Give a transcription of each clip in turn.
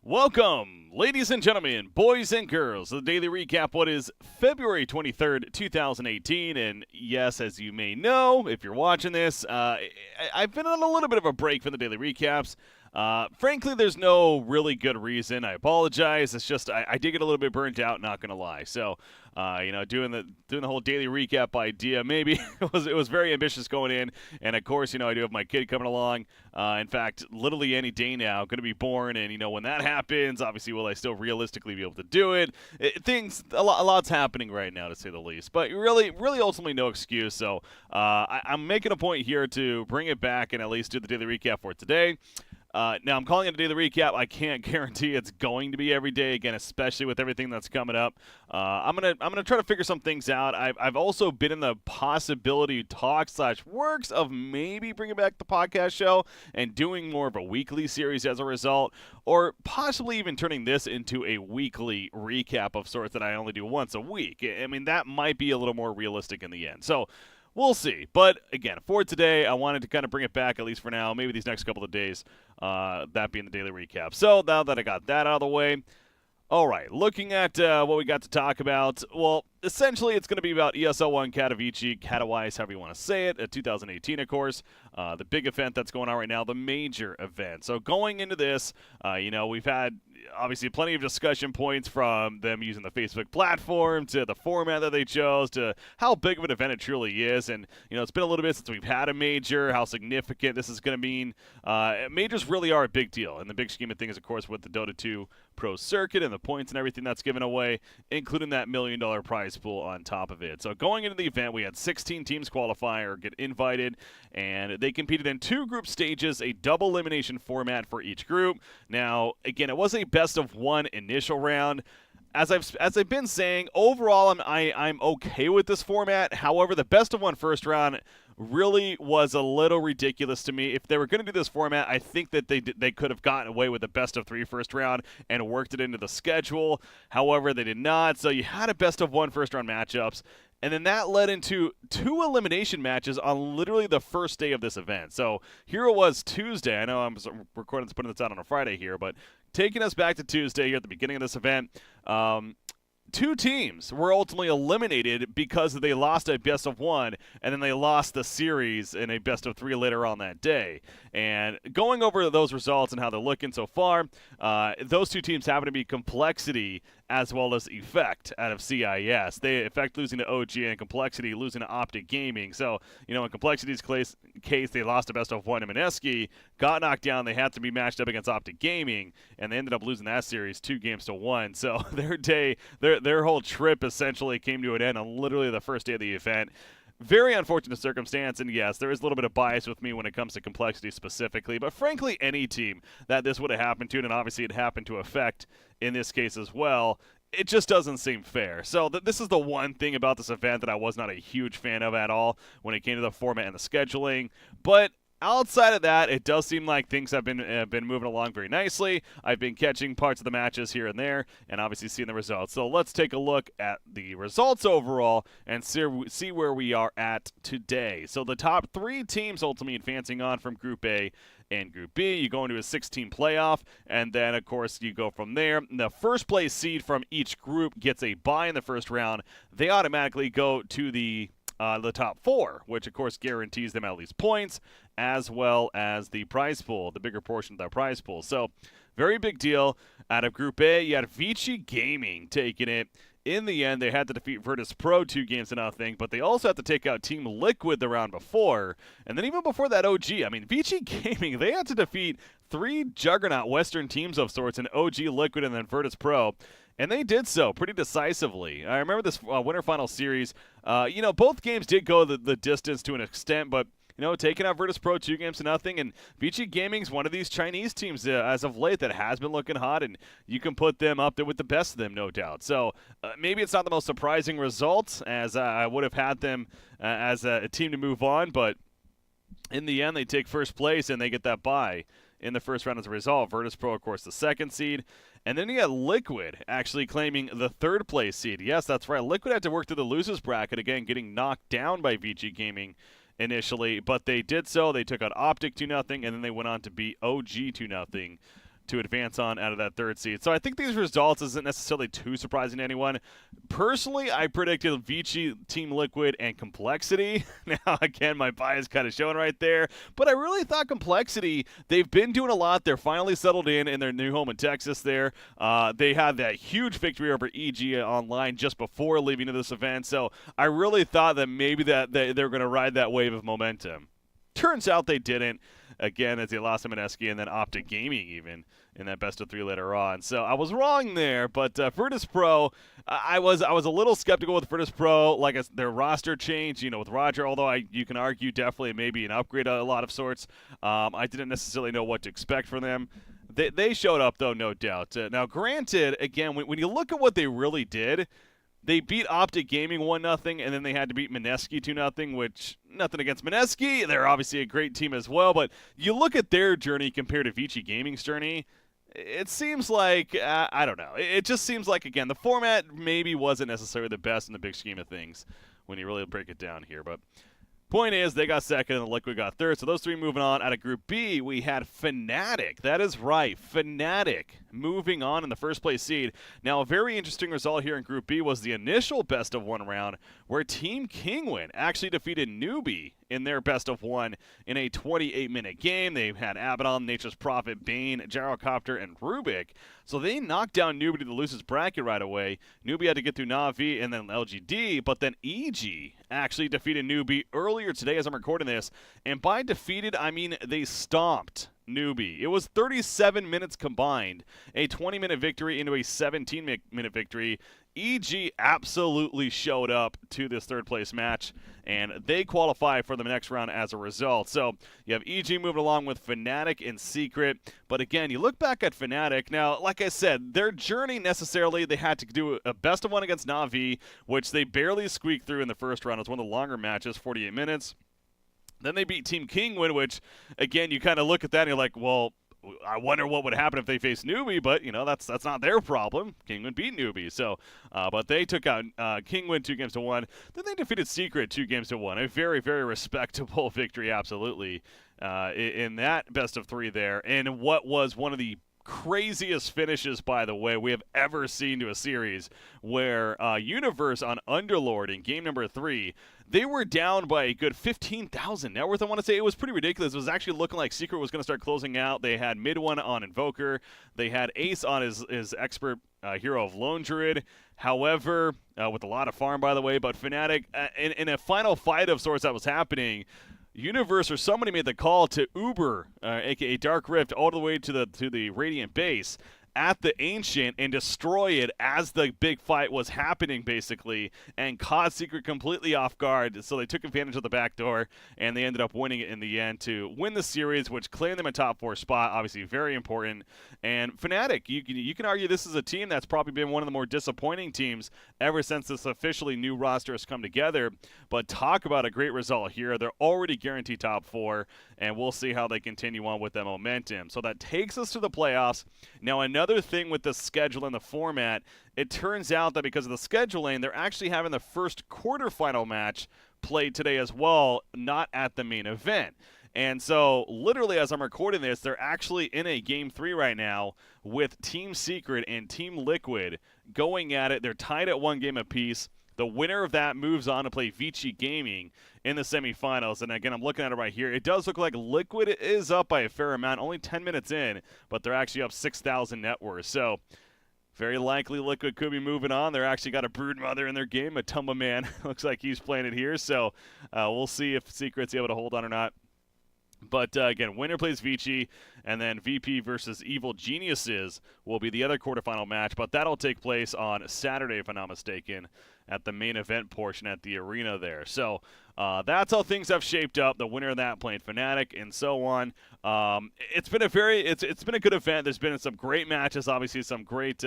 Welcome, ladies and gentlemen, boys and girls, to the daily recap. What is February 23rd, 2018? And yes, as you may know, if you're watching this, I've been on a little bit of a break from the daily recaps. Frankly, there's no really good reason. I apologize. It's just I did get a little bit burnt out, not gonna lie. So, doing the whole daily recap idea, maybe it was very ambitious going in. And of course, I do have my kid coming along. In fact, literally any day now, going to be born. And when that happens, obviously, will I still realistically be able to do it? A lot's happening right now, to say the least. But really, ultimately, no excuse. So I'm making a point here to bring it back and at least do the daily recap for today. Now, I'm calling it a daily recap. I can't guarantee it's going to be every day again, especially with everything that's coming up. I'm gonna try to figure some things out. I've also been in the possibility talk/works of maybe bringing back the podcast show and doing more of a weekly series as a result, or possibly even turning this into a weekly recap of sorts that I only do once a week. I mean, that might be a little more realistic in the end. So. We'll see. But again, for today, I wanted to kind of bring it back, at least for now, maybe these next couple of days, that being the daily recap. So now that I got that out of the way, all right, looking at what we got to talk about, well, essentially it's going to be about ESL 1 Katowice, however you want to say it, 2018, of course, the big event that's going on right now, the major event. So going into this, we've had obviously plenty of discussion points from them using the Facebook platform to the format that they chose to how big of an event it truly is. And, it's been a little bit since we've had a major, how significant this is going to mean. Majors really are a big deal in the big scheme of things, of course, with the Dota 2 Pro Circuit and the points and everything that's given away, including that $1 million prize pool on top of it. So going into the event, we had 16 teams qualify or get invited, and they competed in 2 group stages, a double elimination format for each group. Now, again, it was a best of 1 initial round. As I've been saying, overall, I'm okay with this format. However, the best of 1 first round really was a little ridiculous to me. If they were going to do this format, I think that they could have gotten away with the best of 3 first round and worked it into the schedule. However, they did not. So you had a best of 1 first round matchups. And then that led into 2 elimination matches on literally the first day of this event. So here it was Tuesday. I know I'm recording this, putting this out on a Friday here, but taking us back to Tuesday here at the beginning of this event, 2 teams were ultimately eliminated because they lost a best of 1, and then they lost the series in a best of 3 later on that day. And going over those results and how they're looking so far, those 2 teams happen to be Complexity as well as Effect out of CIS. They Effect losing to OG and Complexity losing to Optic Gaming. So, in Complexity's case, they lost a best of 1 to Mineski, got knocked down. They had to be matched up against Optic Gaming, and they ended up losing that series 2-1. So their whole trip essentially came to an end on literally the first day of the event. Very unfortunate circumstance, and yes, there is a little bit of bias with me when it comes to Complexity specifically, but frankly, any team that this would have happened to, and obviously it happened to Effect in this case as well, it just doesn't seem fair. So this is the one thing about this event that I was not a huge fan of at all when it came to the format and the scheduling, but outside of that, it does seem like things have been moving along very nicely. I've been catching parts of the matches here and there, and obviously seeing the results. So let's take a look at the results overall and see where we are at today. So the top 3 teams ultimately advancing on from Group A and Group B. You go into a 16 playoff, and then, of course, you go from there. The first place seed from each group gets a bye in the first round. They automatically go to the top 4, which of course guarantees them at least points, as well as the prize pool, the bigger portion of that prize pool. So, very big deal. Out of Group A, you had Vici Gaming taking it. In the end, they had to defeat Virtus Pro 2-0, but they also had to take out Team Liquid the round before. And then even before that, OG. I mean, Vici Gaming, they had to defeat 3 juggernaut Western teams of sorts in OG, Liquid, and then Virtus Pro. And they did so pretty decisively. I remember this winter final series. Both games did go the distance to an extent, but taking out Virtus Pro 2-0, and Vici Gaming's one of these Chinese teams as of late that has been looking hot, and you can put them up there with the best of them, no doubt. So maybe it's not the most surprising result, as I would have had them as a team to move on, but in the end, they take first place and they get that bye in the first round as a result. Virtus Pro, of course, the 2nd seed. And then you got Liquid actually claiming the 3rd place seed. Yes, that's right. Liquid had to work through the losers bracket, again, getting knocked down by VG Gaming initially, but they did so. They took out Optic 2-0, and then they went on to beat OG 2-0 to advance on out of that third seed. So I think these results isn't necessarily too surprising to anyone. Personally, I predicted Vici, Team Liquid, and Complexity. Now, again, my bias kind of showing right there. But I really thought Complexity, they've been doing a lot. They're finally settled in their new home in Texas there. They had that huge victory over EG Online just before leaving to this event. So I really thought that maybe that they're going to ride that wave of momentum. Turns out they didn't. Again, as they lost to Mineski and then Optic Gaming even in that best of three later on. So I was wrong there, but Virtus Pro, I was a little skeptical with Virtus Pro, like their roster change, with Roger, although you can argue definitely maybe an upgrade a lot of sorts. I didn't necessarily know what to expect from them. They showed up, though, no doubt. Now, granted, again, when you look at what they really did, they beat Optic Gaming 1-0, and then they had to beat Mineski 2-0, which, nothing against Mineski. They're obviously a great team as well, but you look at their journey compared to Vici Gaming's journey, it seems like, I don't know. It just seems like, again, the format maybe wasn't necessarily the best in the big scheme of things when you really break it down here, but point is, they got second and the Liquid got third. So those three moving on. Out of Group B, we had Fnatic. That is right, Fnatic moving on in the first place seed. Now, a very interesting result here in Group B was the initial best of one round where Team Kingwin actually defeated Newbie in their best of one in a 28-minute game. They had Abaddon, Nature's Prophet, Bane, Gyrocopter, and Rubik. So they knocked down Newbie to the losers bracket right away. Newbie had to get through Na'Vi and then LGD, but then EG actually defeated Newbie earlier today as I'm recording this. And by defeated, I mean they stomped Newbie. It was 37 minutes combined, a 20-minute victory into a 17-minute victory. EG absolutely showed up to this third-place match, and they qualify for the next round as a result. So you have EG moving along with Fnatic and Secret. But again, you look back at Fnatic. Now, like I said, their journey necessarily, they had to do a best of one against Na'Vi, which they barely squeaked through in the first round. It was one of the longer matches, 48 minutes. Then they beat Team Kingwin, which, again, you kind of look at that and you're like, well, I wonder what would happen if they faced Newbie, but, that's not their problem. Kingwin beat Newbie. So, but they took out Kingwin 2-1. Then they defeated Secret 2-1. A very, very respectable victory, absolutely, in that best of three there. And what was one of the craziest finishes, by the way, we have ever seen to a series, where Universe on Underlord in game number 3, they were down by a good 15,000 net worth. I want to say it was pretty ridiculous. It was actually looking like Secret was going to start closing out. They had mid one on Invoker. They had Ace on his expert hero of Lone Druid. However, with a lot of farm, by the way, but Fnatic, in a final fight of sorts that was happening, Universe or somebody made the call to Uber, aka Dark Rift, all the way to the Radiant base at the Ancient and destroy it as the big fight was happening, basically, and caught Secret completely off guard. So they took advantage of the back door, and they ended up winning it in the end to win the series, which claimed them a top 4 spot. Obviously, very important. And Fnatic, you can argue this is a team that's probably been one of the more disappointing teams ever since this officially new roster has come together. But talk about a great result here. They're already guaranteed top 4, and we'll see how they continue on with that momentum. So that takes us to the playoffs. Now, another thing with the schedule and the format, it turns out that because of the scheduling, they're actually having the first quarterfinal match played today as well, not at the main event. And so, literally, as I'm recording this, they're actually in a Game 3 right now with Team Secret and Team Liquid going at it. They're tied at 1 game apiece. The winner of that moves on to play Vici Gaming in the semifinals. And again, I'm looking at it right here. It does look like Liquid is up by a fair amount, only 10 minutes in, but they're actually up 6,000 net worth. So, very likely Liquid could be moving on. They're actually got a Broodmother in their game. A Tumba Man looks like he's playing it here. So, we'll see if Secret's able to hold on or not. But, again, winner plays Vici, and then VP versus Evil Geniuses will be the other quarterfinal match. But that'll take place on Saturday, if I'm not mistaken, at the main event portion at the arena there. So that's how things have shaped up. The winner of that playing Fnatic and so on. It's been a good event. There's been some great matches, obviously some great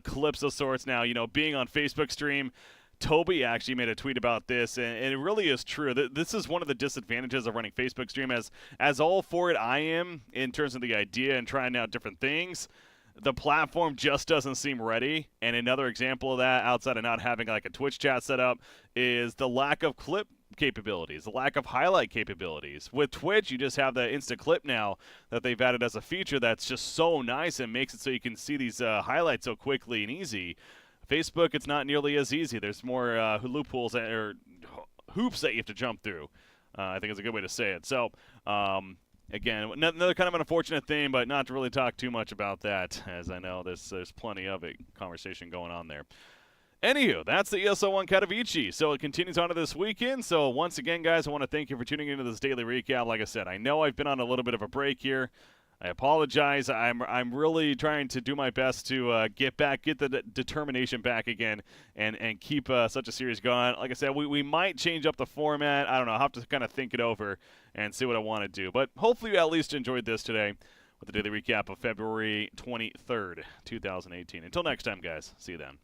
clips of sorts. Now, being on Facebook stream, Toby actually made a tweet about this, and it really is true. This is one of the disadvantages of running Facebook stream. As all for it I am in terms of the idea and trying out different things, the platform just doesn't seem ready. And another example of that, outside of not having like a Twitch chat set up, is the lack of clip capabilities, the lack of highlight capabilities. With Twitch, you just have the instant clip now that they've added as a feature that's just so nice and makes it so you can see these highlights so quickly and easy. Facebook, it's not nearly as easy. There's more loopholes or hoops that you have to jump through. I think is a good way to say it. So, again, another kind of an unfortunate thing, but not to really talk too much about that, as I know there's plenty of it, conversation going on there. Anywho, that's the ESL 1 Katowice. So it continues on to this weekend. So once again, guys, I want to thank you for tuning into this daily recap. Like I said, I know I've been on a little bit of a break here. I apologize. I'm really trying to do my best to get the determination back again, and keep such a series going. Like I said, we might change up the format. I don't know. I'll have to kind of think it over and see what I want to do. But hopefully you at least enjoyed this today with the daily recap of February 23rd, 2018. Until next time, guys. See you then.